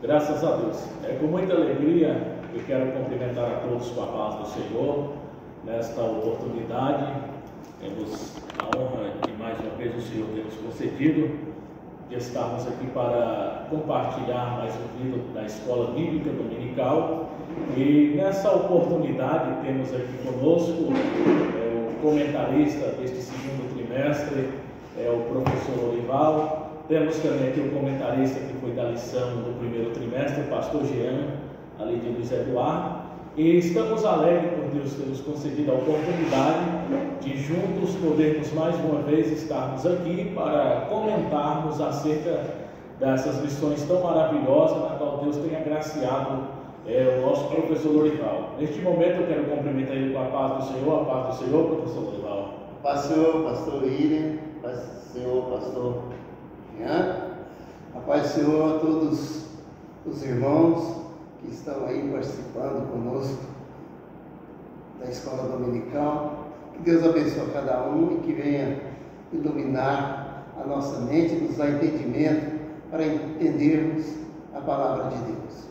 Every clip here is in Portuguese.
Graças a Deus. É com muita alegria que eu quero cumprimentar a todos com a paz do Senhor. Nesta oportunidade, temos a honra que mais uma vez o Senhor tem nos concedido de estarmos aqui para compartilhar mais um vídeo da Escola Bíblica Dominical. E nessa oportunidade temos aqui conosco o comentarista deste segundo trimestre, o professor Lorival. Temos também aqui o comentarista que foi da lição do primeiro trimestre, o pastor Jean, ali de Luiz Eduardo. E estamos alegres por Deus ter nos concedido a oportunidade de juntos podermos mais uma vez estarmos aqui para comentarmos acerca dessas lições tão maravilhosas na qual Deus tem agraciado o nosso professor Lorival. Neste momento eu quero cumprimentar ele com a paz do Senhor, professor Lorival. Paz do Senhor, pastor William, paz do Senhor, pastor Jean, a paz do Senhor a todos os irmãos que estão aí participando conosco da Escola Dominical. Que Deus abençoe a cada um e que venha iluminar a nossa mente, nos dar entendimento para entendermos a palavra de Deus.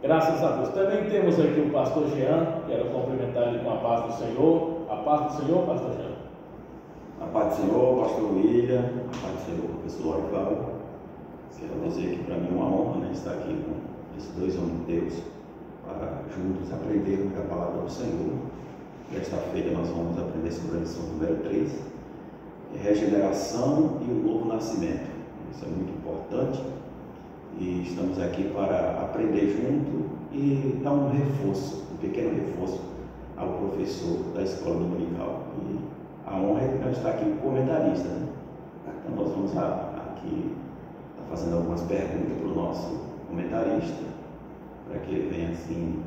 Graças a Deus. Também temos aqui o pastor Jean, quero cumprimentar ele com a paz do Senhor. A paz do Senhor, pastor Jean. A paz do Senhor, pastor William, a paz do Senhor, professor Lorival. Quero dizer que para mim é uma honra estar aqui com esses dois homens de Deus, para juntos aprendermos a palavra do Senhor. Desta feita nós vamos aprender sobre a lição número 3, regeneração e o novo nascimento. Isso é muito importante e estamos aqui para aprender junto e dar um reforço, um pequeno reforço ao professor da Escola Dominical. E a honra é nós estar aqui como comentarista, né? Então nós vamos aqui estar fazendo algumas perguntas para o nosso comentarista, para que ele venha assim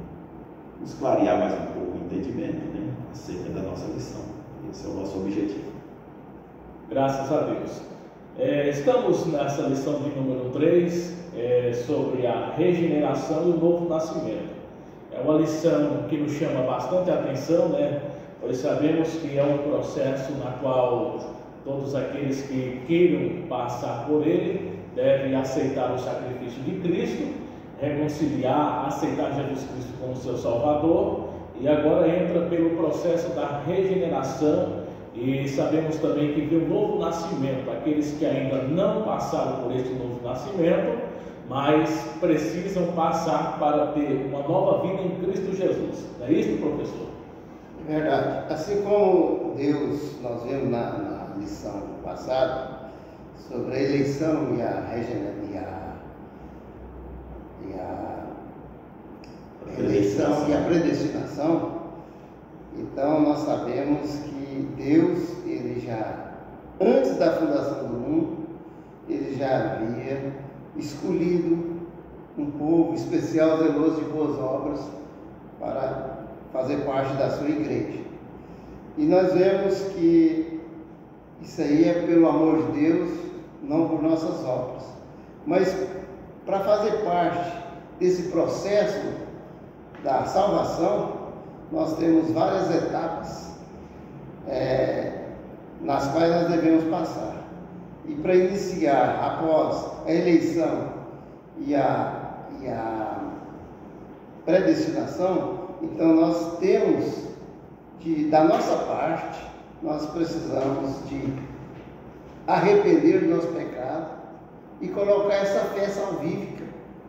nos clarear mais um pouco o entendimento, né, acerca da nossa lição. Esse é o nosso objetivo. Graças a Deus. Estamos nessa lição de número 3, sobre a regeneração e o novo nascimento. É uma lição que nos chama bastante a atenção, né? Pois sabemos que é um processo na qual todos aqueles que queiram passar por ele devem aceitar o sacrifício de Cristo, reconciliar, aceitar Jesus Cristo como seu Salvador, e agora entra pelo processo da regeneração. E sabemos também que vem um novo nascimento, aqueles que ainda não passaram por este novo nascimento, mas precisam passar para ter uma nova vida em Cristo Jesus. Não é isso, professor? É verdade. Assim como Deus, nós vimos na lição passada, sobre a eleição e a eleição e a predestinação. Então nós sabemos que Deus, ele já, antes da fundação do mundo, ele já havia escolhido um povo especial, zeloso de boas obras, para fazer parte da sua igreja. E nós vemos que isso aí é pelo amor de Deus, não por nossas obras. Mas para fazer parte desse processo da salvação, nós temos várias etapas nas quais nós devemos passar. E para iniciar, após a eleição e a predestinação, então nós temos da nossa parte, nós precisamos de arrepender do nosso pecado e colocar essa fé salvífica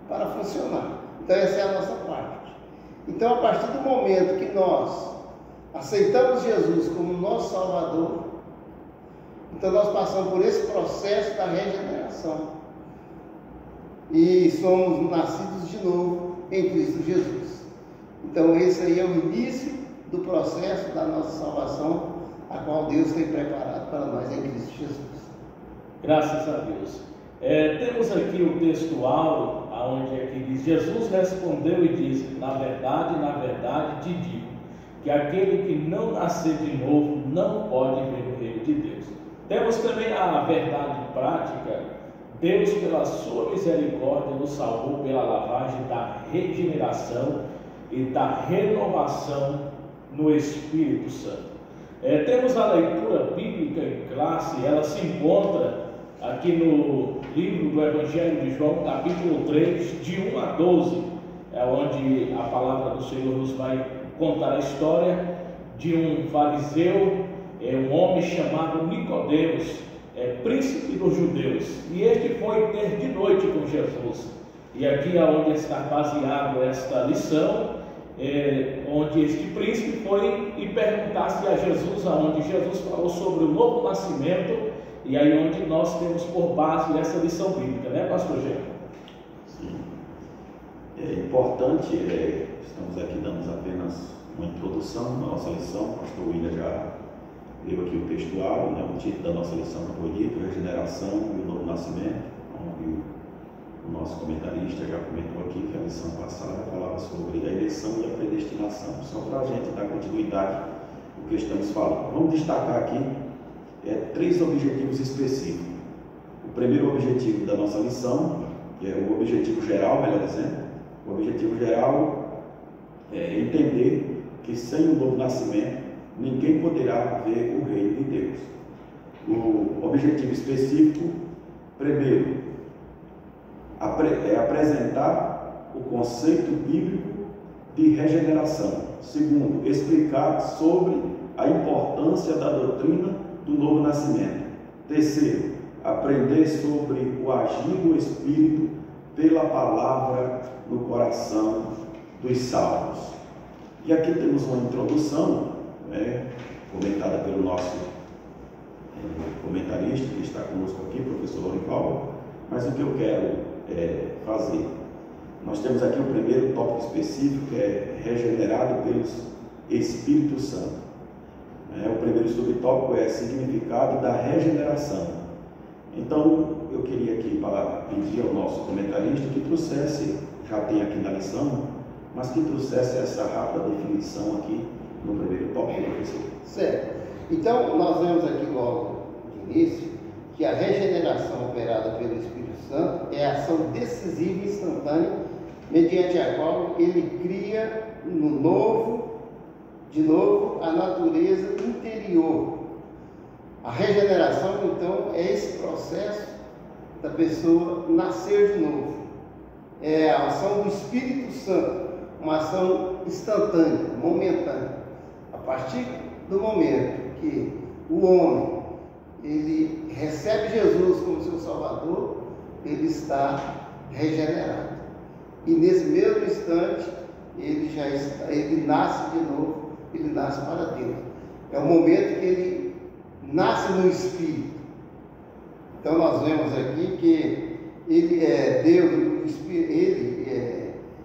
para funcionar. Então essa é a nossa parte. Então, a partir do momento que nós aceitamos Jesus como nosso Salvador, então nós passamos por esse processo da regeneração e somos nascidos de novo em Cristo Jesus. Então esse aí é o início do processo da nossa salvação, a qual Deus tem preparado para nós em Cristo Jesus. Graças a Deus. Temos aqui o texto áureo, onde é que diz: Jesus respondeu e disse: na verdade te digo, que aquele que não nascer de novo não pode ver o reino de Deus. Temos também a verdade prática: Deus, pela sua misericórdia, nos salvou pela lavagem da regeneração e da renovação no Espírito Santo. Temos a leitura bíblica em classe, ela se encontra aqui no livro do Evangelho de João, capítulo 3, de 1 a 12, é onde a palavra do Senhor nos vai contar a história de um fariseu, um homem chamado Nicodemos, príncipe dos judeus, e este foi ter de noite com Jesus. E aqui é onde está baseado esta lição, onde este príncipe foi e perguntasse a Jesus, aonde Jesus falou sobre o novo nascimento, e aí onde nós temos por base essa lição bíblica, né, pastor Gê? Sim. É importante, estamos aqui dando apenas uma introdução da nossa lição. O pastor William já leu aqui o textuário, né? O título da nossa lição foi dito, Regeneração e o Novo Nascimento, onde o nosso comentarista já comentou aqui que a lição passada falava sobre a eleição e a predestinação. Só para a gente dar continuidade ao que estamos falando, vamos destacar aqui 3 objetivos específicos. O primeiro objetivo da nossa lição, que é o objetivo geral, melhor dizendo, o objetivo geral é entender que sem o novo nascimento ninguém poderá ver o reino de Deus. O objetivo específico, primeiro, é apresentar o conceito bíblico de regeneração. Segundo, explicar sobre a importância da doutrina do novo nascimento. Terceiro, aprender sobre o agir do Espírito pela palavra no coração dos salvos. E aqui temos uma introdução, comentada pelo nosso comentarista que está conosco aqui, professor Lorival. Mas o que eu quero fazer? Nós temos aqui o primeiro tópico específico, que é regenerado pelo Espírito Santo. O primeiro subtópico é significado da regeneração. Então, eu queria aqui pedir ao nosso comentarista que trouxesse, já tem aqui na lição, mas que trouxesse essa rápida definição aqui no primeiro tópico, professor. Certo. Então, nós vemos aqui logo de início que a regeneração operada pelo Espírito Santo é a ação decisiva e instantânea, mediante a qual ele cria de novo, a natureza interior. A regeneração, então, é esse processo da pessoa nascer de novo. É a ação do Espírito Santo, uma ação instantânea, momentânea. A partir do momento que o homem ele recebe Jesus como seu Salvador, ele está regenerado. E nesse mesmo instante, ele nasce de novo, ele nasce para Deus. É o momento que ele nasce no Espírito. Então nós vemos aqui que ele é Deus, o Espírito,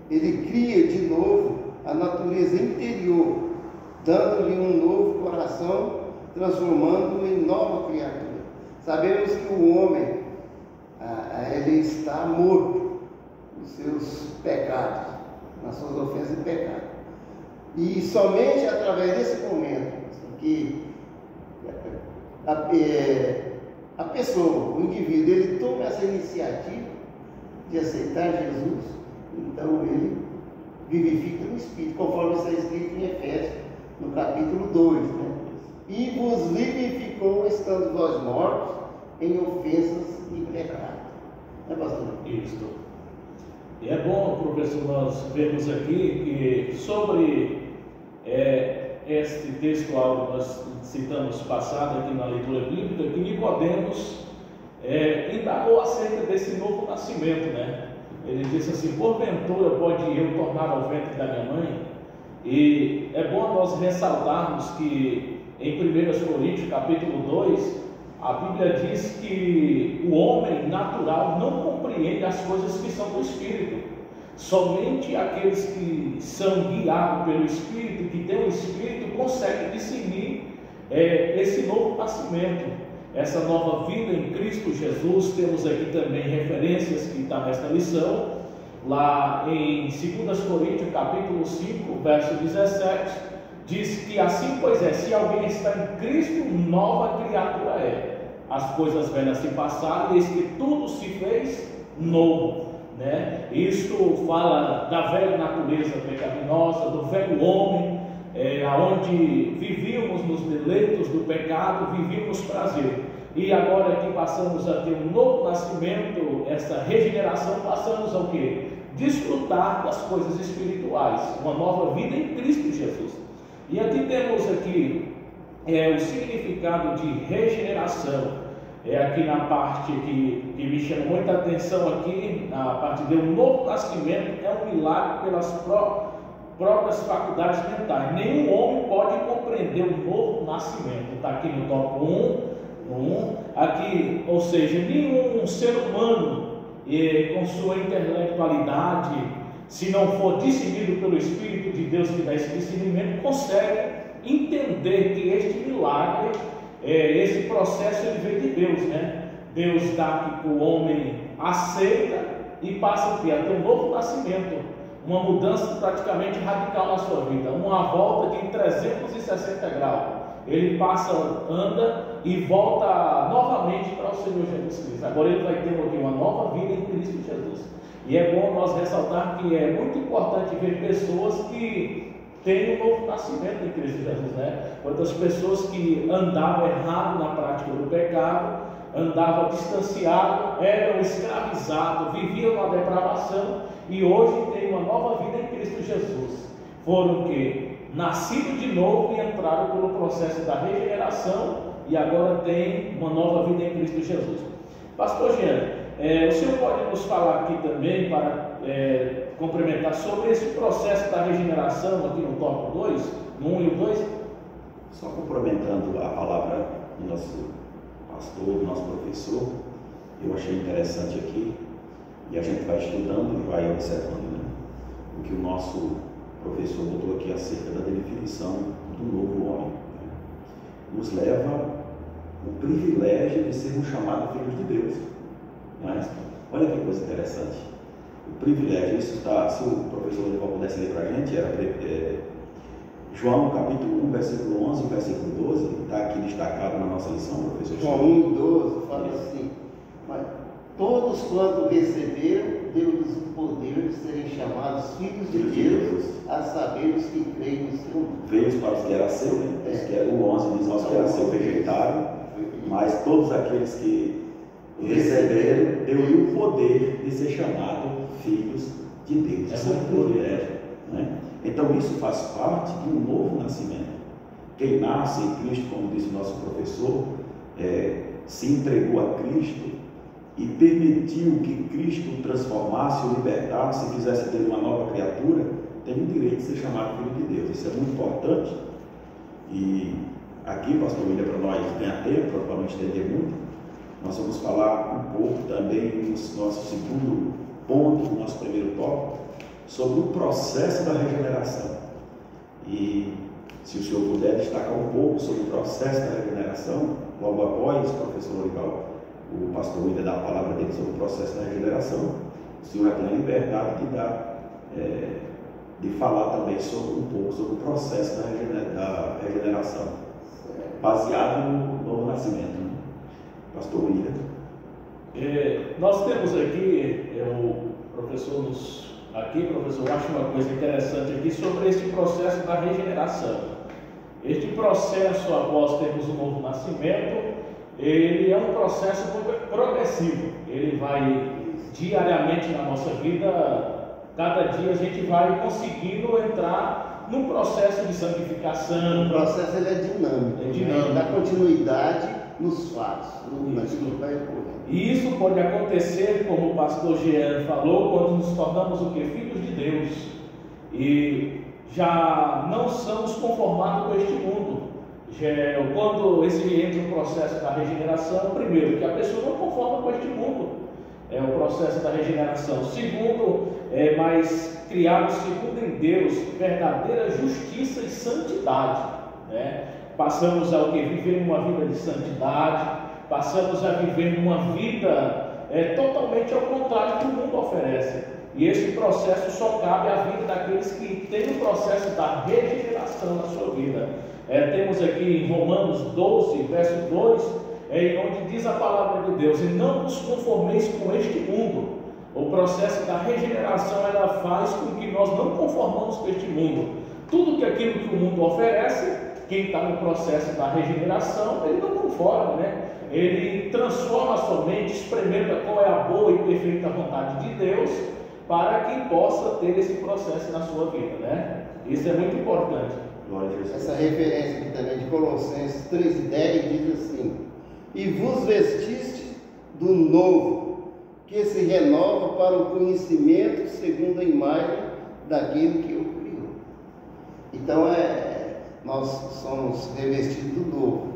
ele cria de novo a natureza interior, dando-lhe um novo coração, transformando-o em nova criatura. Sabemos que o homem ele está morto nos seus pecados, nas suas ofensas e pecados. E somente através desse momento que a pessoa, o indivíduo, ele toma essa iniciativa de aceitar Jesus, então ele vivifica no Espírito, conforme está escrito em Efésios, no capítulo 2, né? E vos vivificou estando vós mortos em ofensas e pecados. Né, pastor? Isso. E é bom, professor, nós vemos aqui que sobre este textual que nós citamos passado aqui na leitura bíblica, que Nicodemos indagou acerca desse novo nascimento, né? Ele disse assim: porventura pode eu tornar ao ventre da minha mãe? E é bom nós ressaltarmos que em 1 Coríntios capítulo 2, a Bíblia diz que o homem natural não compreende as coisas que são do Espírito. Somente aqueles que são guiados pelo Espírito, que têm o Espírito, conseguem discernir esse novo nascimento, essa nova vida em Cristo Jesus. Temos aqui também referências que está nesta lição, lá em 2 Coríntios capítulo 5, verso 17, diz que assim pois se alguém está em Cristo, nova criatura é. As coisas velhas se passaram, eis que tudo se fez novo, né? Isto fala da velha natureza pecaminosa, do velho homem, aonde vivíamos nos deleitos do pecado, vivíamos prazer. e agora que passamos a ter um novo nascimento, essa regeneração, passamos ao quê? Desfrutar das coisas espirituais, uma nova vida em Cristo Jesus. E aqui temos aqui o significado de regeneração. Aqui na parte que me chama muita atenção aqui, na parte de um novo nascimento, é um milagre pelas próprias faculdades mentais. Nenhum homem pode compreender um novo nascimento. Está aqui no tópico 1, aqui, ou seja, nenhum ser humano com sua intelectualidade, se não for discernido pelo Espírito de Deus que dá esse discernimento, consegue entender que este milagre, esse processo, ele veio de Deus, né? Deus dá que o homem aceita e passa a ter um novo nascimento, uma mudança praticamente radical na sua vida, uma volta de 360 graus. Ele passa, anda e volta novamente para o Senhor Jesus Cristo. Agora ele vai ter aqui uma nova vida em Cristo Jesus. E é bom nós ressaltar que é muito importante ver pessoas que têm um novo nascimento em Cristo Jesus, né? Quantas pessoas que andavam errado na prática do pecado, andavam distanciados, eram escravizados, viviam na depravação e hoje têm uma nova vida em Cristo Jesus. Foram que nascidos de novo e entraram pelo processo da regeneração e agora têm uma nova vida em Cristo Jesus. Pastor Jean, o senhor pode nos falar aqui também para complementar sobre esse processo da regeneração aqui no tópico 2, no 1 e o 2? Só complementando a palavra do nosso pastor, do nosso professor, eu achei interessante aqui, e a gente vai estudando e vai observando, né, o que o nosso professor botou aqui acerca da definição do novo homem, né? Nos leva o privilégio de sermos chamados filhos de Deus. Mas, olha que coisa interessante, o privilégio, isso está, se o professor Olival pudesse ler para a gente, era João capítulo 1, versículo 11 e versículo 12, está aqui destacado na nossa lição, professor. João 1, 12, fala assim: mas todos quanto receberam, deu-lhes o poder de serem chamados filhos de Deus, a saber os que creem no seu nome. Veio para os que era seu, né? O 11 diz aos que era seu rejeitaram, mas todos aqueles que receberam, deu-lhe o poder de ser chamado filhos de Deus. Isso é um privilégio, né? Então isso faz parte de um novo nascimento. Quem nasce em Cristo, como disse o nosso professor, se entregou a Cristo e permitiu que Cristo o transformasse, o libertasse, se fizesse dele uma nova criatura, tem o direito de ser chamado filho de Deus. Isso é muito importante. E aqui, pastor William, para nós ganhar tempo, para não estender muito, nós vamos falar um pouco também no nosso segundo ponto, no nosso primeiro tópico, sobre o processo da regeneração. E se o senhor puder destacar um pouco sobre o processo da regeneração, logo após o professor Olival, o pastor William dá a palavra dele sobre o processo da regeneração, o senhor tem a liberdade de falar também um pouco sobre o processo da regeneração, baseado no novo nascimento, né? Pastor William. Nós temos aqui, professor, eu acho uma coisa interessante aqui sobre esse processo da regeneração. Este processo, após termos um novo nascimento, ele é um processo progressivo. Ele vai diariamente na nossa vida, cada dia a gente vai conseguindo entrar num processo de santificação. O processo ele é dinâmico, né? Dá continuidade nos fatos, naquilo que vai ocorrer. E isso pode acontecer, como o pastor Jean falou, quando nos tornamos o que? Filhos de Deus. E já não somos conformados com este mundo. Quando entra o processo da regeneração, primeiro, que a pessoa não conforma com este mundo, é o processo da regeneração. Segundo, mas criado segundo em Deus, verdadeira justiça e santidade, né? Passamos a viver uma vida de santidade, passamos a viver uma vida totalmente ao contrário do que o mundo oferece. E esse processo só cabe à vida daqueles que têm o processo da regeneração na sua vida. Temos aqui em Romanos 12, verso 2, onde diz a palavra de Deus: e não vos conformeis com este mundo. O processo da regeneração ela faz com que nós não conformamos com este mundo. Tudo que aquilo que o mundo oferece, quem está no processo da regeneração, ele não conforma, né? Ele transforma a sua mente, experimenta qual é a boa e perfeita vontade de Deus, para que possa ter esse processo na sua vida, né? Isso é muito importante. Glória a Jesus. Essa referência aqui também de Colossenses 3:10 diz assim: e vos vestiste do novo, que se renova para o conhecimento segundo a imagem daquele que o criou. Então nós somos revestidos do novo,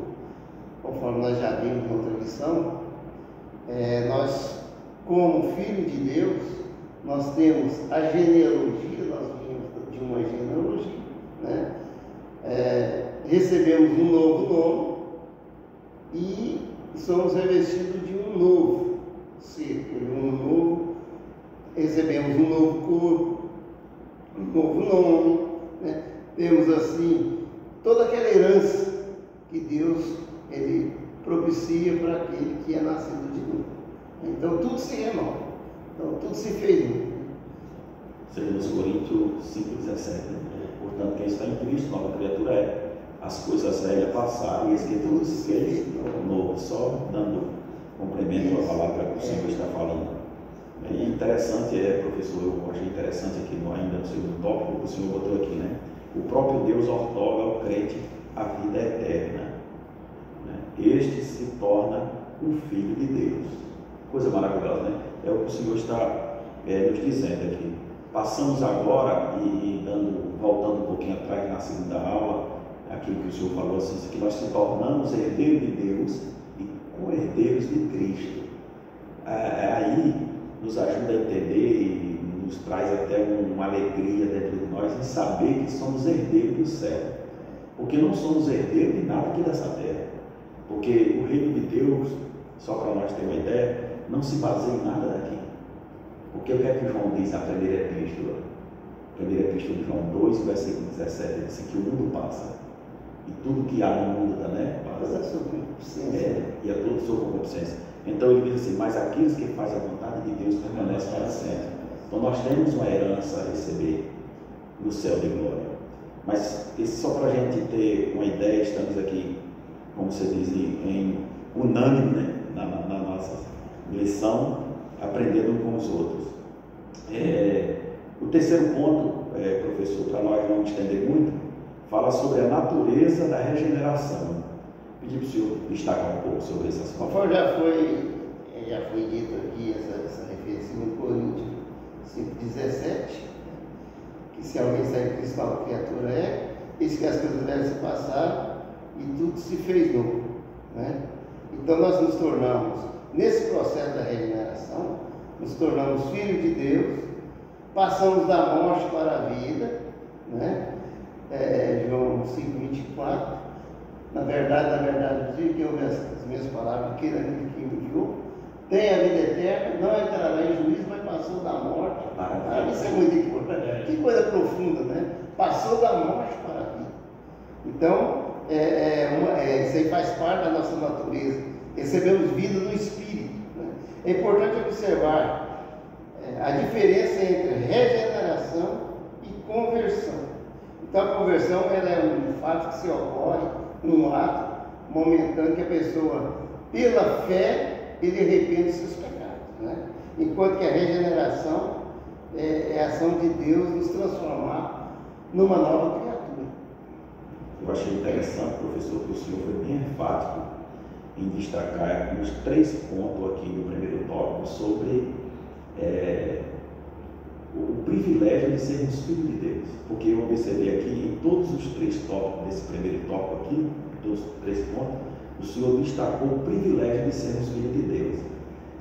conforme nós já vimos na outra lição. Nós, como filho de Deus, nós temos a genealogia, nós vimos de uma genealogia, né? Recebemos um novo nome e somos revestidos de um novo ser, recebemos um novo corpo, um novo nome, né? Temos assim toda aquela herança que Deus ele propicia para aquele que é nascido de novo. Então tudo se renova, então tudo se fez novo. 2 Coríntios 5,17, né? Portanto, quem está em Cristo, nova criatura é. As coisas velhas passaram e que tudo se fez novo. Só dando complemento à palavra que o Senhor está falando. E interessante professor, eu achei interessante aqui ainda no segundo tópico que o Senhor botou aqui, né? O próprio Deus outorga ao crente a vida eterna, né? Este se torna um filho de Deus. Coisa maravilhosa, né? É o que o Senhor está nos dizendo aqui. Passamos agora voltando um pouquinho atrás na segunda aula, aquilo que o Senhor falou assim, que nós se tornamos herdeiros de Deus e co-herdeiros de Cristo. Aí nos ajuda a entender e nos traz até uma alegria dentro de nós em saber que somos herdeiros do céu, porque não somos herdeiros de nada aqui dessa terra, porque o reino de Deus, só para nós ter uma ideia, não se baseia em nada daqui. Porque o que é que João diz na primeira epístola? Primeira epístola de João 2, versículo 17, ele diz que o mundo passa. E tudo que há no mundo também passa. E é tudo sob concupiscência. Então ele diz assim, mas aqueles que fazem a vontade de Deus permanecem para sempre. Então nós temos uma herança a receber no céu de glória. Mas só para a gente ter uma ideia, estamos aqui, como você diz, em unânime, né? na nossa lição, aprendendo com os outros. O terceiro ponto, professor, para nós não estender muito, fala sobre a natureza da regeneração. Pedi para o senhor destacar um pouco sobre essas coisas. Conforme já foi dito aqui, essa referência em Coríntios 5,17, que se alguém sai de Cristo, nova criatura eis que as coisas velhas se passaram e tudo se fez novo, né? Então nós nos tornamos, nesse processo da regeneração, nos tornamos filhos de Deus, passamos da morte para a vida, né? João 5,24, na verdade, digo que ouve as minhas palavras, que naquele que me enviou, tem a vida eterna, não entrará em juízo, mas passou da morte para a vida. Isso é muito importante. Que coisa profunda, né? Passou da morte para a vida. Então, isso aí faz parte da nossa natureza. Recebemos vida no Espírito, né? É importante observar a diferença entre regeneração e conversão. Então, a conversão ela é um fato que se ocorre num ato momentâneo que a pessoa, pela fé, ele arrepende dos seus pecados, né? Enquanto que a regeneração é a ação de Deus nos transformar numa nova criatura. Eu achei interessante, professor, que o senhor foi bem enfático em destacar os 3 pontos aqui do primeiro tópico sobre o privilégio de sermos filhos de Deus. Porque eu observei aqui em todos os 3 tópicos desse primeiro tópico aqui, dos 3 pontos, o senhor destacou o privilégio de sermos filhos de Deus.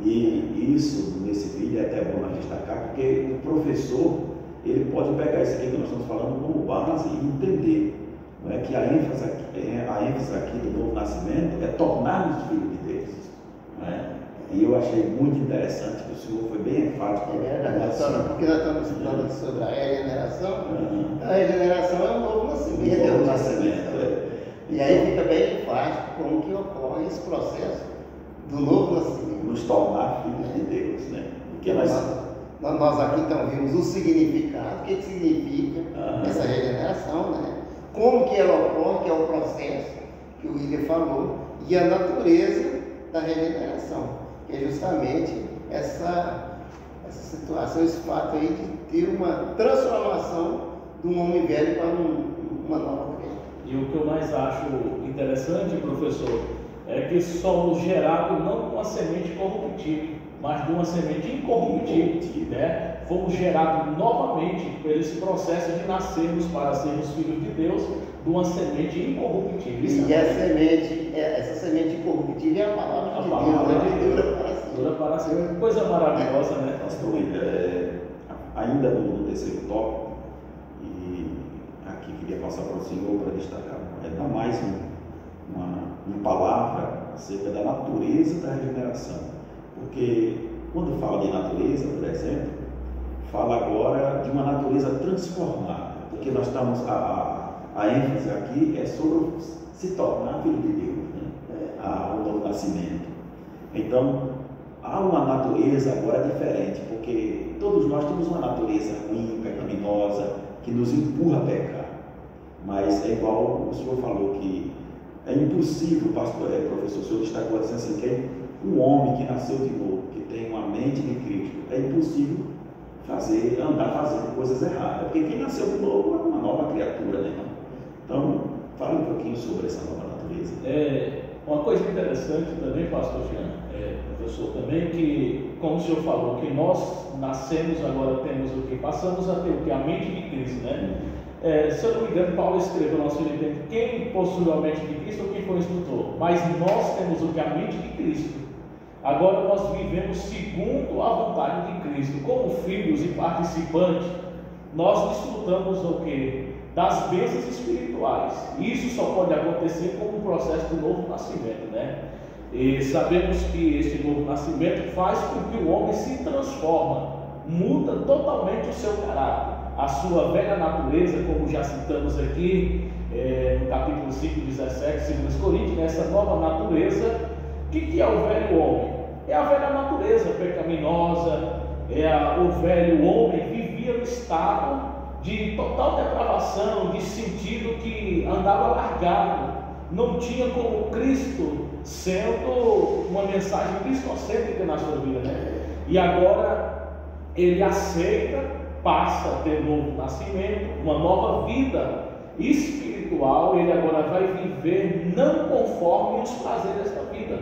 E isso, nesse vídeo, é até bom nós destacar, porque o professor, ele pode pegar isso aqui que nós estamos falando como base e entender, não é, que a ênfase aqui do novo nascimento é tornar-nos filhos de Deus. Não é? E eu achei muito interessante que o senhor foi bem enfático. É verdade, porque nós estamos falando sobre a regeneração. A regeneração é um novo nascimento. Um novo nascimento, E aí fica bem enfático como que ocorre esse processo do novo nascimento. Nos tornar filhos de Deus, né? Porque nós aqui então vimos o significado, o que significa essa regeneração, né? Como que ela ocorre, que é o processo que o William falou, e a natureza da regeneração, que é justamente essa situação, esse fato aí de ter uma transformação de um homem velho para uma nova criatura. E o que eu mais acho interessante, professor, é que somos gerados não de uma semente corruptível, mas de uma semente incorruptível, né? Fomos gerados novamente por esse processo de nascermos para sermos filhos de Deus, de uma semente incorruptível. E essa semente incorruptível é a palavra de Deus, né? Dura para sempre. Coisa maravilhosa, né? Pastor, ainda no terceiro tópico, e aqui queria passar para o senhor para destacar ainda mais uma palavra acerca da natureza da regeneração. Porque quando fala de natureza, por exemplo, fala agora de uma natureza transformada, porque nós estamos, a ênfase aqui é sobre se tornar filho de Deus, né? O novo nascimento. Então, há uma natureza agora diferente, porque todos nós temos uma natureza ruim, pecaminosa, que nos empurra a pecar. Mas é igual o senhor falou que é impossível, professor, o senhor destacou assim, que é um homem que nasceu de novo, que tem uma mente de Cristo, é impossível andar fazendo coisas erradas, porque quem nasceu de novo é uma nova criatura, né? Então, fale um pouquinho sobre essa nova natureza. Uma coisa interessante também, pastor Jean, professor, também, que, como o senhor falou, que nós nascemos agora, temos o que? Passamos a ter o que? A mente de Cristo, né? Se eu não me engano, Paulo escreveu no nosso Filipenses: quem possui a mente de Cristo ou quem foi instrutor? Mas nós temos o que? A mente de Cristo. Agora nós vivemos segundo a vontade de Cristo, como filhos e participantes. Nós desfrutamos o que? Das bênçãos espirituais. Isso só pode acontecer como um processo de novo nascimento, né? E sabemos que este novo nascimento faz com que o homem se transforma, muda totalmente o seu caráter, a sua velha natureza, como já citamos aqui no capítulo 5, 17, 2 Coríntios, nessa nova natureza. O que é o velho homem? É a velha natureza pecaminosa, o velho homem vivia no estado de total depravação, de sentido que andava largado, não tinha como Cristo sendo uma mensagem cristocêntrica na sua vida, né? E agora ele aceita, passa a ter um novo nascimento, uma nova vida espiritual. Ele agora vai viver não conforme os prazeres da vida,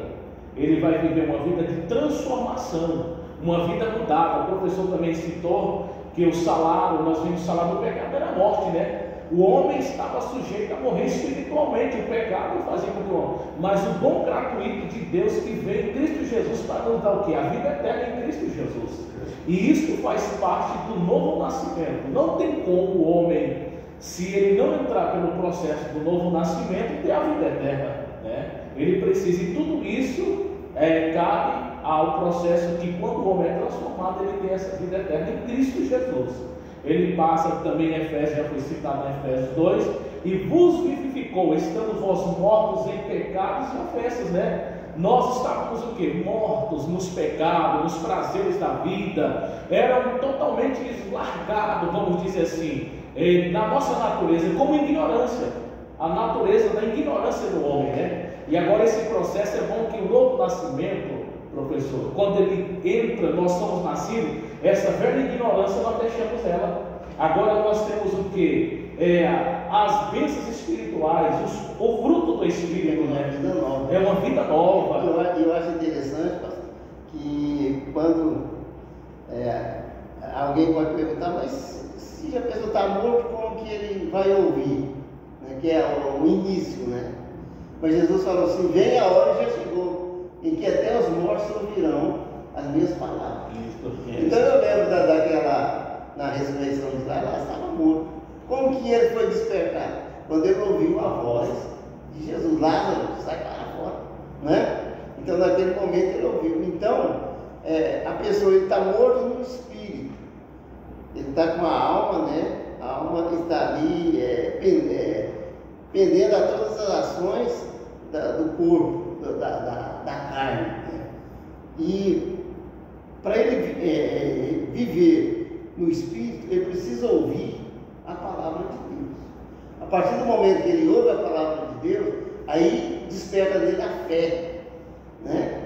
ele vai viver uma vida de transformação, uma vida mudada. O professor também citou que o salário, nós vimos o salário do pecado era a morte, né? O homem estava sujeito a morrer espiritualmente, o pecado fazia com que o homem, mas o dom gratuito de Deus que veio em Cristo Jesus para nos dar o que? A vida eterna em Cristo Jesus. E isso faz parte do novo nascimento. Não tem como o homem, se ele não entrar pelo processo do novo nascimento, ter a vida eterna, né? Ele precisa, e tudo isso cabe ao processo que, quando o homem é transformado, ele tem essa vida eterna em Cristo Jesus. Ele passa também em Efésios, já foi citado em Efésios 2, e vos vivificou, estando vós mortos em pecados e ofensas, né? Nós estávamos o que? Mortos nos pecados, nos prazeres da vida, eram totalmente largados, vamos dizer assim, na nossa natureza, como ignorância, a natureza da ignorância do homem, né? E agora esse processo é bom que o novo nascimento, professor, quando ele entra, nós somos nascidos, essa velha ignorância nós deixamos ela. Agora nós temos o que? As bênçãos espirituais, o fruto do Espírito, né? É uma vida nova. Eu acho interessante, pastor, que quando alguém pode perguntar, mas se a pessoa está morta, como que ele vai ouvir? Né? Que é o início, né? Mas Jesus falou assim: vem a hora, já chegou, em que até os mortos ouvirão as minhas palavras. Então eu lembro daquela, na ressurreição de Lázaro, estava morto. Como que ele foi despertado? Quando ele ouviu a voz de Jesus: Lázaro, sai para fora, né? Então naquele momento ele ouviu. Então a pessoa está morto no espírito, ele está com a alma, né? A alma está ali pendendo a todas as ações do corpo, da carne, né? E para ele viver no Espírito, ele precisa ouvir a palavra de Deus. A partir do momento que ele ouve a palavra de Deus, aí desperta nele a fé, né?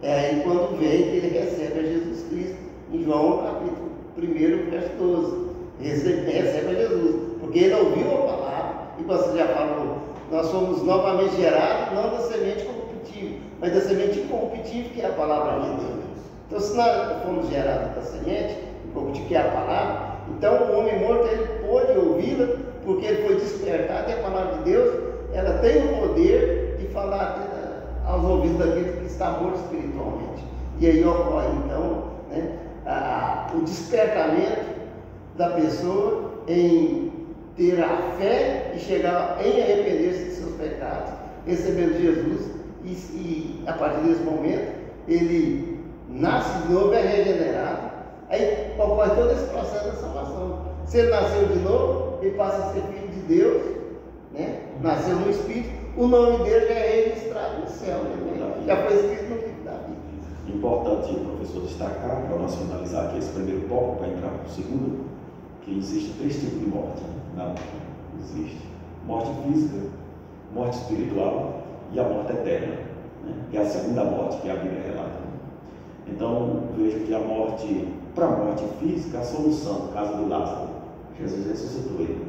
É aí quando vem que ele recebe a Jesus Cristo, em João capítulo 1, verso 12. Recebe a Jesus, porque ele ouviu a palavra, e você já falou, nós somos novamente gerados, não da semente corruptível, mas da semente incorruptível, que é a palavra de Deus. Então, se nós fomos gerados da semente incorruptível, que é a palavra, então o homem morto ele pôde ouvi-la, porque ele foi despertado, e a palavra de Deus ela tem o poder de falar aos ouvidos daquele que está morto espiritualmente. E aí ocorre então, né, o despertamento da pessoa em ter a fé e chegar em arrepender-se de seus pecados, recebendo Jesus, e a partir desse momento ele nasce de novo, é regenerado. Aí ocorre todo esse processo da salvação. Se ele nasceu de novo, ele passa a ser filho de Deus, né? Nasceu no Espírito, o nome dele já é registrado no céu, né? Já foi escrito no livro da vida. Importante, professor, destacar, para nós finalizar aqui esse primeiro tópico, para entrar para o segundo, que existe 3 tipos de morte. Não, existe morte física, morte espiritual e a morte eterna, né? Que é a segunda morte que a Bíblia relata. Então, vejo que para a morte física, a solução, no caso do Lázaro, Jesus ressuscitou ele.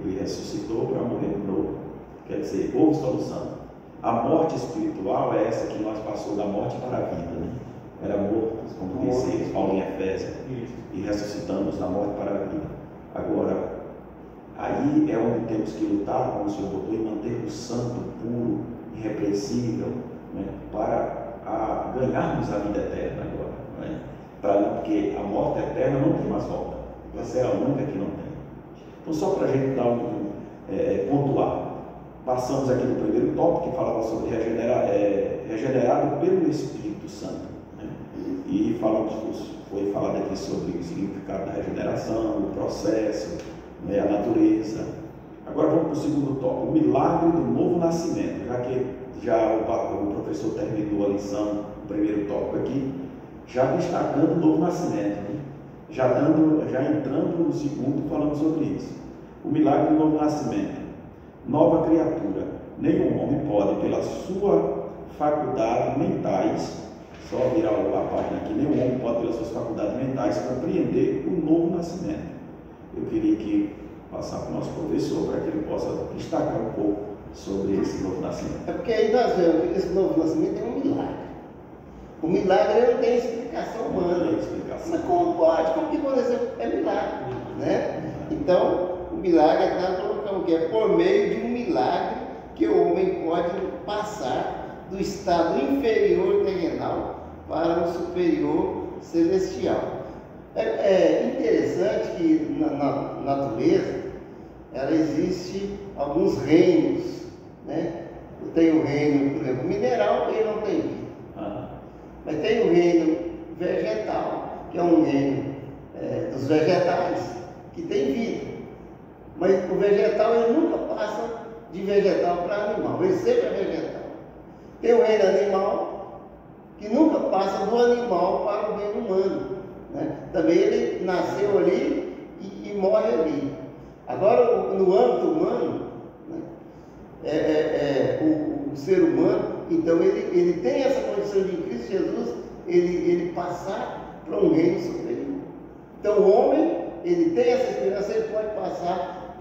Ele ressuscitou para morrer de novo. Quer dizer, houve solução. A morte espiritual é essa que nós passamos da morte para a vida, né? Era mortos, como disse Paulo em Efésios, e ressuscitamos da morte para a vida. Agora, aí é onde temos que lutar, como o Senhor botou, e manter o santo, puro, irrepreensível, né? Para ganharmos a vida eterna agora, né? Porque a morte eterna não tem mais volta. Essa é a única que não tem. Então, só para a gente dar pontuar, passamos aqui no primeiro tópico que falava sobre regenerado pelo Espírito Santo, né? E foi falado aqui sobre o significado da regeneração, o processo, né, a natureza. Agora vamos para o segundo tópico, o milagre do novo nascimento. Já que o professor terminou a lição, o primeiro tópico aqui, já destacando o novo nascimento, né? Já entrando no segundo, falando sobre isso. O milagre do novo nascimento. Nova criatura. Nenhum homem pode, pela sua faculdade mentais, só virar a página aqui, nenhum homem pode, pelas suas faculdades mentais, compreender o novo nascimento. Eu queria que passar para o nosso professor, para que ele possa destacar um pouco sobre esse novo nascimento. É porque aí nós vemos que esse novo nascimento é um milagre. O milagre não tem explicação humana. Não tem explicação. Mas como pode? Como que aconteceu? É milagre, né? Então, o milagre é que nós colocamos que é por meio de um milagre que o homem pode passar do estado inferior terrenal para o superior celestial. É interessante que na natureza ela existe alguns reinos, né? Tem o reino, por exemplo, mineral, ele não tem vida. Mas tem o reino vegetal, que é um reino dos vegetais, que tem vida. Mas o vegetal ele nunca passa de vegetal para animal, ele sempre é vegetal. Tem o reino animal, que nunca passa do animal para o reino humano, né? Também ele nasceu ali e morre ali. Agora, no âmbito humano, né, o ser humano, então ele tem essa condição de em Cristo Jesus, ele passar para um reino superior. Então o homem, ele tem essa esperança, ele pode passar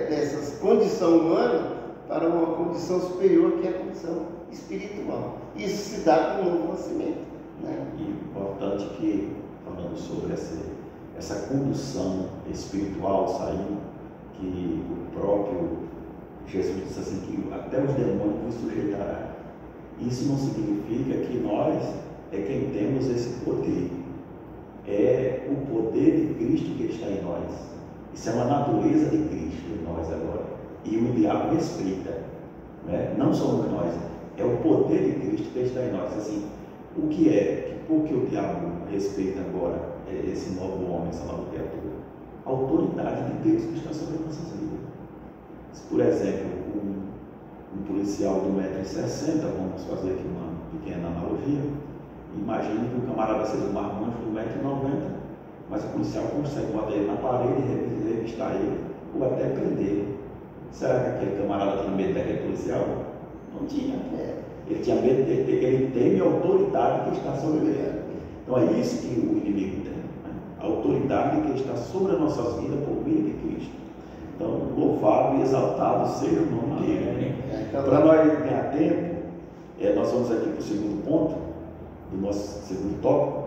dessas condição humana para uma condição superior, que é a condição espiritual. Isso se dá com o novo nascimento, né? E importante que, falando sobre essa condução espiritual saindo, que o próprio Jesus disse assim, que até os demônios vos sujeitarão. Isso não significa que nós é quem temos esse poder. É o poder de Cristo que está em nós. Isso é uma natureza de Cristo em nós agora. E o diabo respeita, né? Não somos nós, é o poder de Cristo que está em nós. Assim, o que é? Por que o diabo respeita agora esse novo homem, essa nova criatura? A autoridade de Deus que está sobre nossas vidas. Se, por exemplo, um policial de 1,60 m, vamos fazer aqui uma pequena analogia, imagine que um camarada seja um marmanjo de 1,90 m, mas o policial consegue botar ele na parede, revistar ele, ou até prender. Será que aquele camarada tinha medo daquele policial? Não tinha. Ele tinha medo, ele teme a autoridade que está sobre ele. Então é isso que o inimigo tem, né? A autoridade que está sobre as nossas vidas por meio de Cristo. Então, louvado e exaltado seja o nome dele. Para nós ganhar tempo, nós vamos aqui para o segundo ponto, do nosso segundo tópico,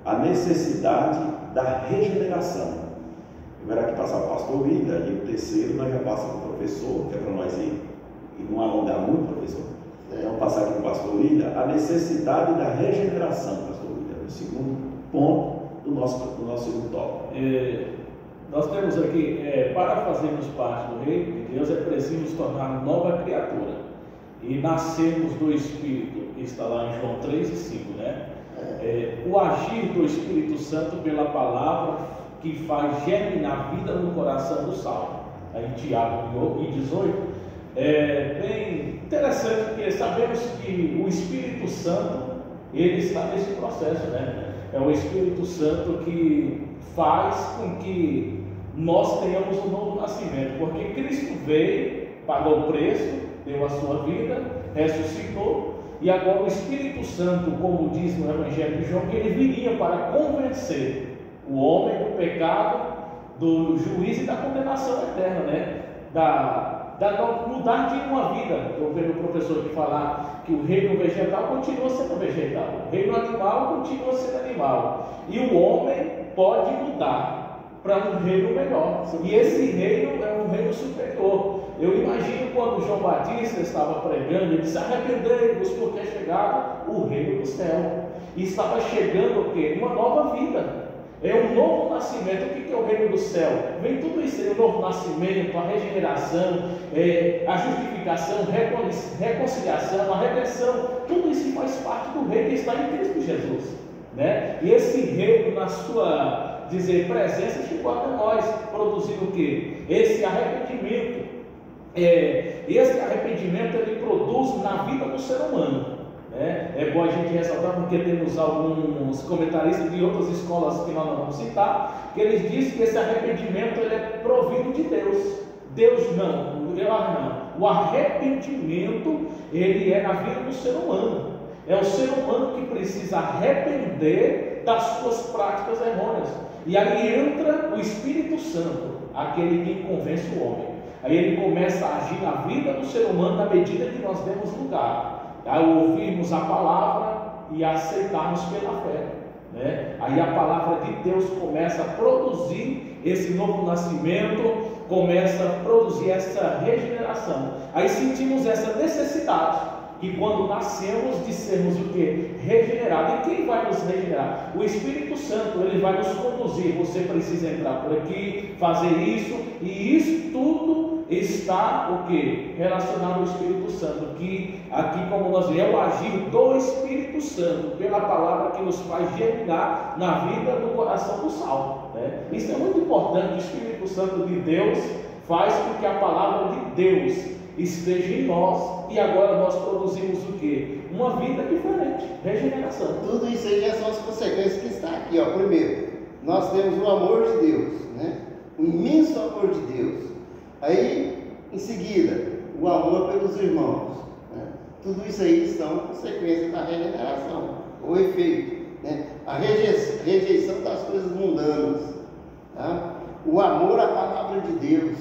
a necessidade da regeneração. Eu vou aqui passar para o pastor Vida, e o terceiro nós já passamos para o professor, que é para nós ir e não alongar muito, professor. Então, passar aqui para o pastor Vida, a necessidade da regeneração, pastor Vida, o segundo ponto do nosso segundo tópico. Nós temos aqui, para fazermos parte do reino de Deus, é preciso nos tornar nova criatura e nascermos do Espírito, que está lá em João 3 e 5, né? O agir do Espírito Santo pela palavra que faz germinar vida no coração do salvo. Aí em Tiago 18, bem interessante, porque sabemos que o Espírito Santo, ele está nesse processo, né? É o Espírito Santo que faz com que nós tenhamos um novo nascimento, porque Cristo veio, pagou o preço, deu a sua vida, ressuscitou, e agora o Espírito Santo, como diz no Evangelho de João, que ele viria para convencer o homem do pecado, do juízo e da condenação eterna, né? Da mudar de uma vida. Eu ouvi o professor aqui falar que o reino vegetal continua sendo vegetal, o reino animal continua sendo animal, e o homem pode mudar para um reino melhor, e esse reino é um reino superior. Eu imagino quando João Batista estava pregando, ele disse: arrependei-vos, porque é chegado o reino do céu, e estava chegando o quê? Uma nova vida, é um novo nascimento. O que é o reino do céu? Vem tudo isso aí, o novo nascimento, a regeneração, a justificação, reconciliação, a redenção, tudo isso faz parte do reino que está em Cristo Jesus, né? E esse reino, na sua presença, chegou até nós, produzindo o que? Esse arrependimento. Esse arrependimento, ele produz na vida do ser humano, né? É bom a gente ressaltar, porque temos alguns comentaristas de outras escolas que nós não vamos citar, que eles dizem que esse arrependimento, ele é provido de Deus. Deus não. O arrependimento, ele é na vida do ser humano. É o ser humano que precisa arrepender das suas práticas errôneas. E aí entra o Espírito Santo, aquele que convence o homem. Aí ele começa a agir na vida do ser humano na medida que nós demos lugar, ao ouvirmos a palavra e a aceitarmos pela fé, né? Aí a palavra de Deus começa a produzir esse novo nascimento, começa a produzir essa regeneração. Aí sentimos essa necessidade, que quando nascemos de sermos o que? Regenerado. E quem vai nos regenerar? O Espírito Santo, ele vai nos conduzir. Você precisa entrar por aqui, fazer isso, e isso tudo está o que? Relacionado ao Espírito Santo, que aqui, como nós vemos, é o agir do Espírito Santo pela palavra que nos faz germinar na vida do coração do salvo, né? Isso é muito importante. O Espírito Santo de Deus faz com que a palavra de Deus esteja em nós, e agora nós produzimos o que? Uma vida diferente, regeneração. Tudo isso aí já são as consequências que está aqui, ó. Primeiro, nós temos o amor de Deus, né? O imenso amor de Deus. Aí, em seguida, o amor pelos irmãos, né? Tudo isso aí são consequências da regeneração, o efeito, né? A rejeição das coisas mundanas, tá? O amor à palavra de Deus,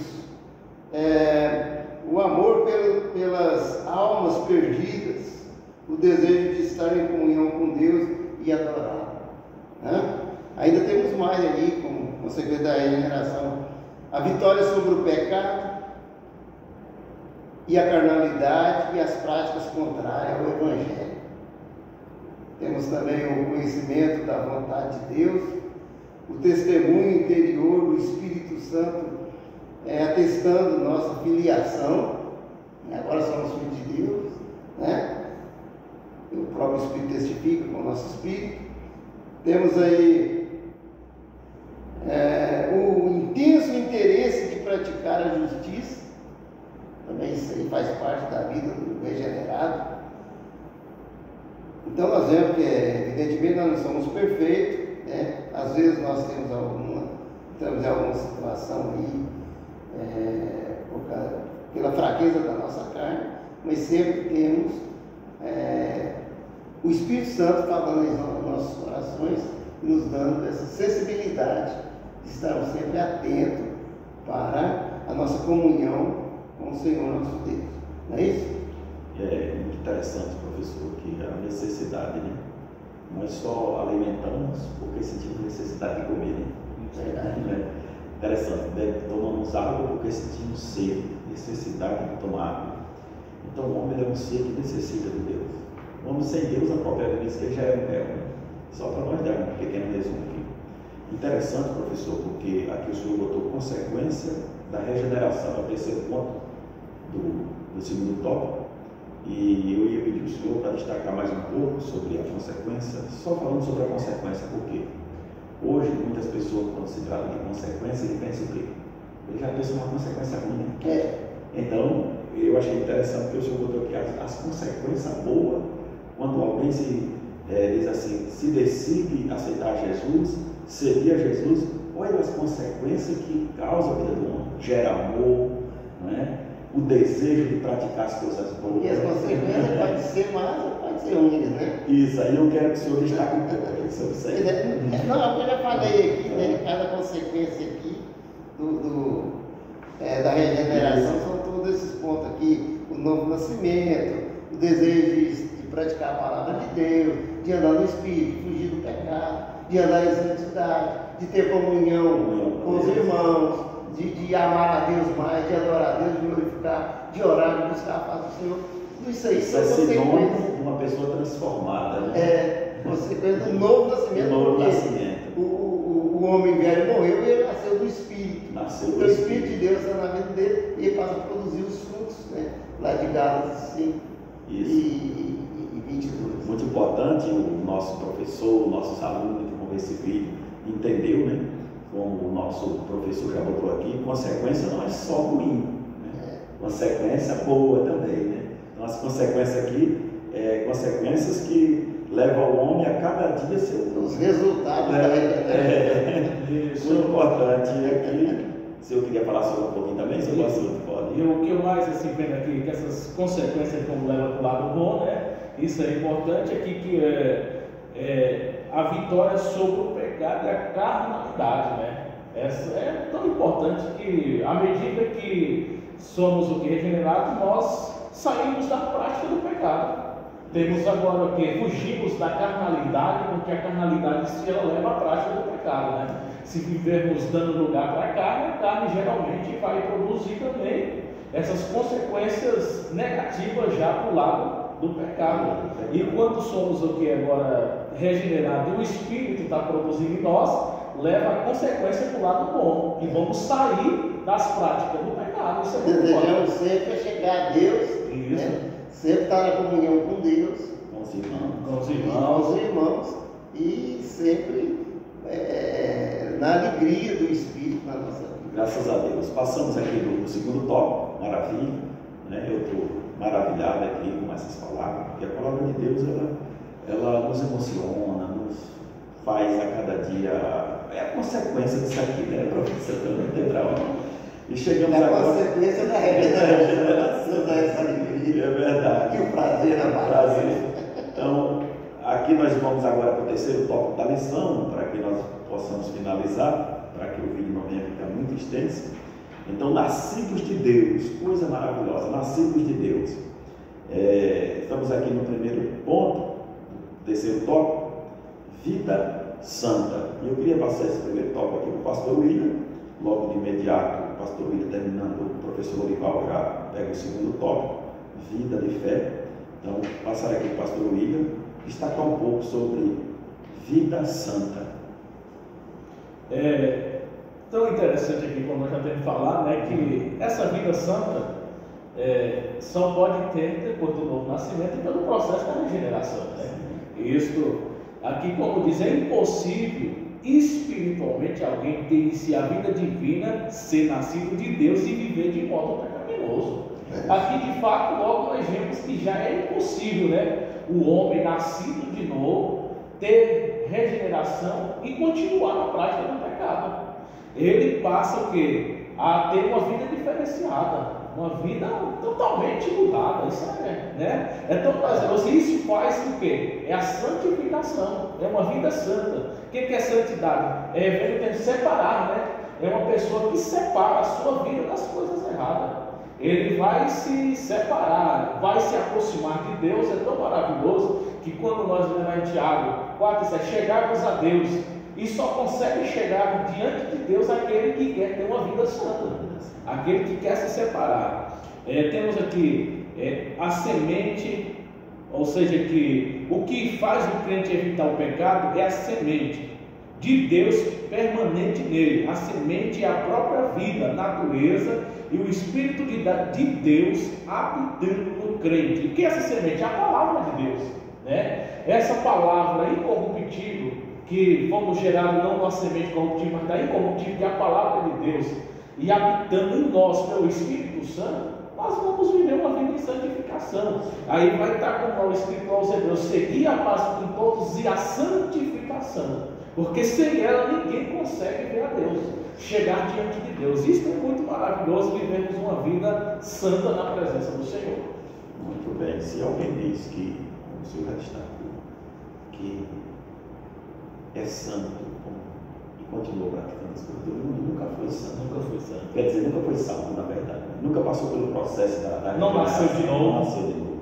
o amor pelas almas perdidas, o desejo de estar em comunhão com Deus e adorar, né? Ainda temos mais ali, como consequência da regeneração, a vitória sobre o pecado e a carnalidade e as práticas contrárias ao Evangelho. Temos também o conhecimento da vontade de Deus, o testemunho interior do Espírito Santo, atestando nossa filiação, agora somos filhos de Deus, né? O próprio Espírito testifica com o nosso Espírito. Temos aí o intenso interesse de praticar a justiça, também isso aí faz parte da vida do regenerado. Então nós vemos que, evidentemente, nós não somos perfeitos, né? Às vezes nós temos alguma situação aí, pela fraqueza da nossa carne, mas sempre temos o Espírito Santo falando em nossos corações, nos dando essa sensibilidade de estarmos sempre atentos para a nossa comunhão com o Senhor nosso Deus. Não é isso? É muito interessante, professor, que a necessidade, né? Nós só alimentamos porque sentimos necessidade de comer, né? Verdade. Interessante, né? Tomamos água porque sentimos sede, necessidade de tomar água. Então o homem é um ser que necessita de Deus. O homem sem Deus, a própria Bíblia diz que ele já é um réu, né? Só para nós dar um pequeno resumo aqui. Interessante, professor, porque aqui o senhor botou consequência da regeneração, é o terceiro ponto do segundo tópico. E eu ia pedir ao senhor para destacar mais um pouco sobre a consequência, só falando sobre a consequência, porque hoje muitas pessoas, quando se trata de consequência, ele pensa o quê? Ele já pensa numa consequência ruim, né? Então, eu achei interessante que o senhor botou aqui as consequências boas, quando alguém diz assim, se decide aceitar Jesus, seguir a Jesus, olha as consequências que causa a vida do homem, gera amor, não é? O desejo de praticar as coisas boas. E as consequências podem ser más ou podem ser ruins, né? Isso, aí eu quero que o senhor destaque um pouco aí sobre isso aí. Não, eu já falei aqui, né? Cada consequência aqui da regeneração são todos esses pontos aqui: o novo nascimento, o desejo de praticar a palavra de Deus, de andar no Espírito, fugir do pecado, de andar em santidade, de ter comunhão com os irmãos, de amar a Deus mais, de adorar a Deus, de glorificar, de orar, de buscar a paz do Senhor. Tudo isso aí Isso é sinônimo de uma pessoa transformada, né? Consequência do novo nascimento. Novo nascimento. O homem velho morreu e ele nasceu do Espírito. Nasceu do o Espírito de Deus está na vida dele e ele passa a produzir os frutos, né? Lá de Gálatas 5 e 22. Muito importante, o nosso professor, nossos alunos que vão ver esse vídeo, entendeu, né? Como o nosso professor já botou aqui, consequência não é só ruim, né? Consequência boa também, né? Então as consequências aqui, consequências que levam o homem a cada dia ser os resultados da Isso. Muito importante aqui. Se eu queria falar sobre um pouquinho também, se eu posso, pode. E o que eu mais assim, vendo aqui, que essas consequências como leva para o lado bom, né? Isso é importante aqui, que a vitória sobre o pecado e a carnalidade, né? Essa é tão importante que, à medida que somos o que regenerados, nós saímos da prática do pecado. Temos agora que fugimos da carnalidade, porque a carnalidade em si ela leva à prática do pecado, né? Se vivermos dando lugar para a carne geralmente vai produzir também essas consequências negativas já para o lado do pecado. E quando somos o que agora regenerado e o Espírito está produzindo em nós, leva a consequência para o lado bom. E vamos sair das práticas do pecado. Isso é muito Desejamos sempre chegar a Deus, né? Sempre estar na comunhão com Deus, Com os irmãos. com os irmãos, e sempre na alegria do Espírito na nossa vida. Graças a Deus. Passamos aqui do segundo tópico, maravilha, né? Eu estou maravilhado aqui com essas palavras, porque a palavra de Deus ela nos emociona, nos faz a cada dia. É a consequência disso aqui, né, professor? E chegamos É a agora. consequência da regeneração dessa alegria. É verdade. E o prazer na prazer. Então, aqui nós vamos agora para o terceiro tópico da lição, para que nós possamos finalizar, para que o vídeo não venha ficar muito extenso. Então, nascidos de Deus, coisa maravilhosa, nascidos de Deus. Estamos aqui no primeiro ponto, terceiro tópico, vida santa. E eu queria passar esse primeiro tópico aqui para o pastor William, logo de imediato, o pastor William terminando, o professor Olival já pega o segundo tópico, vida de fé. Então, passar aqui para o pastor William, destacar um pouco sobre vida santa. Tão interessante aqui, como nós já temos falado, né, que essa vida santa só pode ter depois do novo nascimento e pelo processo da regeneração, né? Isto, aqui como diz, é impossível espiritualmente alguém ter em si a vida divina, ser nascido de Deus e viver de modo pecaminoso. Aqui de fato logo nós vemos que já é impossível, né, o homem nascido de novo ter regeneração e continuar na prática do pecado. Ele passa o quê? A ter uma vida diferenciada. uma vida totalmente mudada. Isso né? É tão prazeroso. Isso faz o quê? É a santificação, é uma vida santa. O que é santidade? É ver separar, né? É uma pessoa que separa a sua vida das coisas erradas. Ele vai se separar, vai se aproximar de Deus. É tão maravilhoso que quando nós lemos em Tiago 4:7, chegarmos a Deus, e só consegue chegar diante de Deus aquele que quer ter uma vida santa, aquele que quer se separar. Temos aqui a semente, ou seja, que o que faz o crente evitar o pecado é a semente de Deus permanente nele. A semente é a própria vida, a natureza e o Espírito de Deus habitando no crente. E que é essa semente? É a palavra de Deus, né? Essa palavra incorruptível, que fomos gerados não da semente corruptível, mas da incorruptível, que é a palavra de Deus, e habitando em nós pelo Espírito Santo, nós vamos viver uma vida em santificação. Aí vai estar como o Espírito aos Hebreus: seguir a paz com todos e a santificação, porque sem ela ninguém consegue ver a Deus, chegar diante de Deus. Isso é muito maravilhoso, vivermos uma vida santa na presença do Senhor. Muito bem. Se alguém diz que, como o senhor já destacou, que é santo e continua praticando as coisas, nunca foi santo. Nunca foi santo. Quer dizer, nunca foi salvo, na verdade. Nunca passou pelo processo da não nasceu de novo. Não nasceu de novo.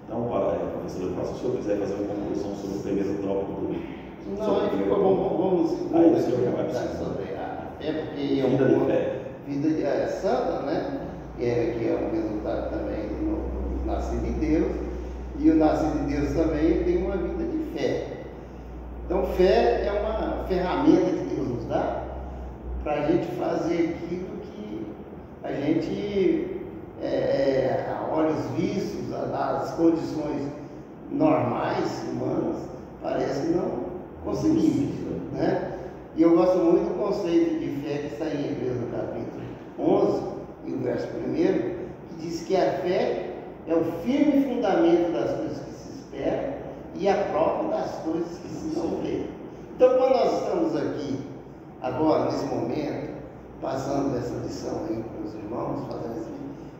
Então, professor, se o senhor quiser fazer uma conclusão sobre o primeiro tópico do. Não, aí fica bom, vamos aí o senhor já vai precisar sobre a fé, porque é vida de fé. Vida santa, né? Que é um resultado também do nascido de Deus, e o nascido de Deus também tem uma vida de fé. Então, fé é uma ferramenta que Deus nos dá para a gente fazer aquilo que a gente, a olhos vistos, as condições normais, humanas, parece que não conseguimos, né? E eu gosto muito do conceito de fé que está em Hebreus no capítulo 11, e o verso 1, que diz que a fé é o firme fundamento das coisas que se esperam e a prova das coisas que se não vê. Então, quando nós estamos aqui, agora, nesse momento, passando essa lição aí para os irmãos, fazendo isso,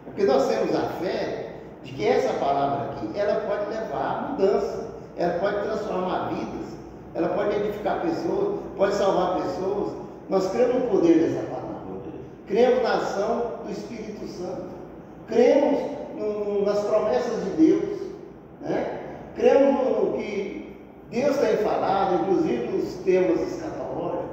é porque nós temos a fé de que essa palavra aqui, ela pode levar à mudança, ela pode transformar vidas, ela pode edificar pessoas, pode salvar pessoas. Nós cremos no poder dessa palavra, cremos na ação do Espírito Santo, cremos nas promessas de Deus, né? Cremos no que Deus tem falado, inclusive nos temas escatológicos,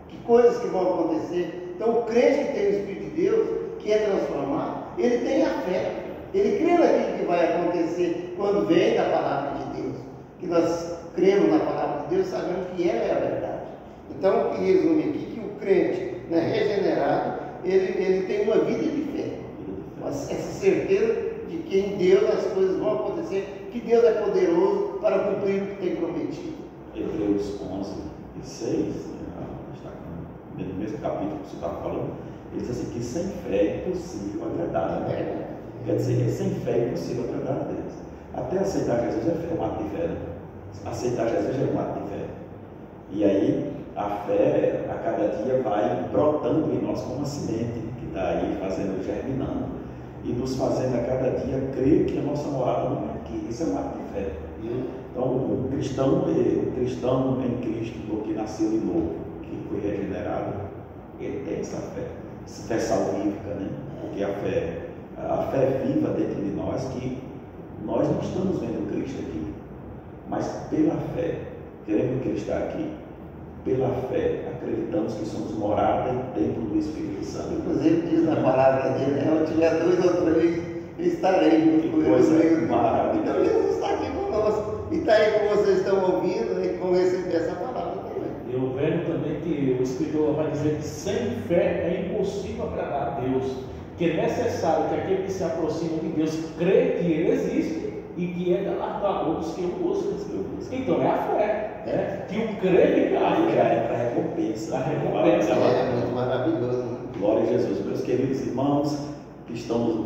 que coisas que vão acontecer. Então, o crente que tem o Espírito de Deus, que é transformado, ele tem a fé, ele crê naquilo que vai acontecer quando vem da palavra de Deus, que nós cremos na palavra de Deus, sabendo que ela é a verdade. Então, o que resume aqui, que o crente, né, regenerado, ele tem uma vida de fé, essa certeza de que em Deus as coisas vão acontecer, que Deus é poderoso para cumprir o que tem prometido. Hebreus 11:6, no mesmo capítulo que você estava falando, ele diz assim, que sem fé é impossível agradar, né? Quer dizer, sem fé é impossível agradar a Deus. Até aceitar Jesus é um ato de fé, né? Aceitar Jesus é um ato de fé. E aí, a fé, a cada dia, vai brotando em nós como uma semente que está aí fazendo, germinando, e nos fazendo a cada dia crer que a nossa morada não é aqui. Isso é um ato de fé. Então, o cristão em Cristo, o que nasceu de novo, que foi regenerado, ele tem essa fé salvífica, né? Porque a fé viva dentro de nós, que nós não estamos vendo Cristo aqui, mas pela fé, queremos que Ele está aqui, pela fé, acreditamos que somos morada e templo do Espírito Santo. Inclusive diz na palavra dele, né? Onde tiver 2 ou 3, estarei junto com ele. Então Jesus está aqui conosco, e está aí como vocês estão ouvindo, e vão receber essa palavra também. Eu vejo também que o escritor vai dizer que sem fé é impossível agradar a Deus, que é necessário que aquele que se aproxima de Deus crê que Ele existe e que é galardoador dos que o buscam. Então é a fé, né? Que o crê a fé é para recompensa. É muito maravilhoso, né? Glória a Jesus. Meus queridos irmãos que estão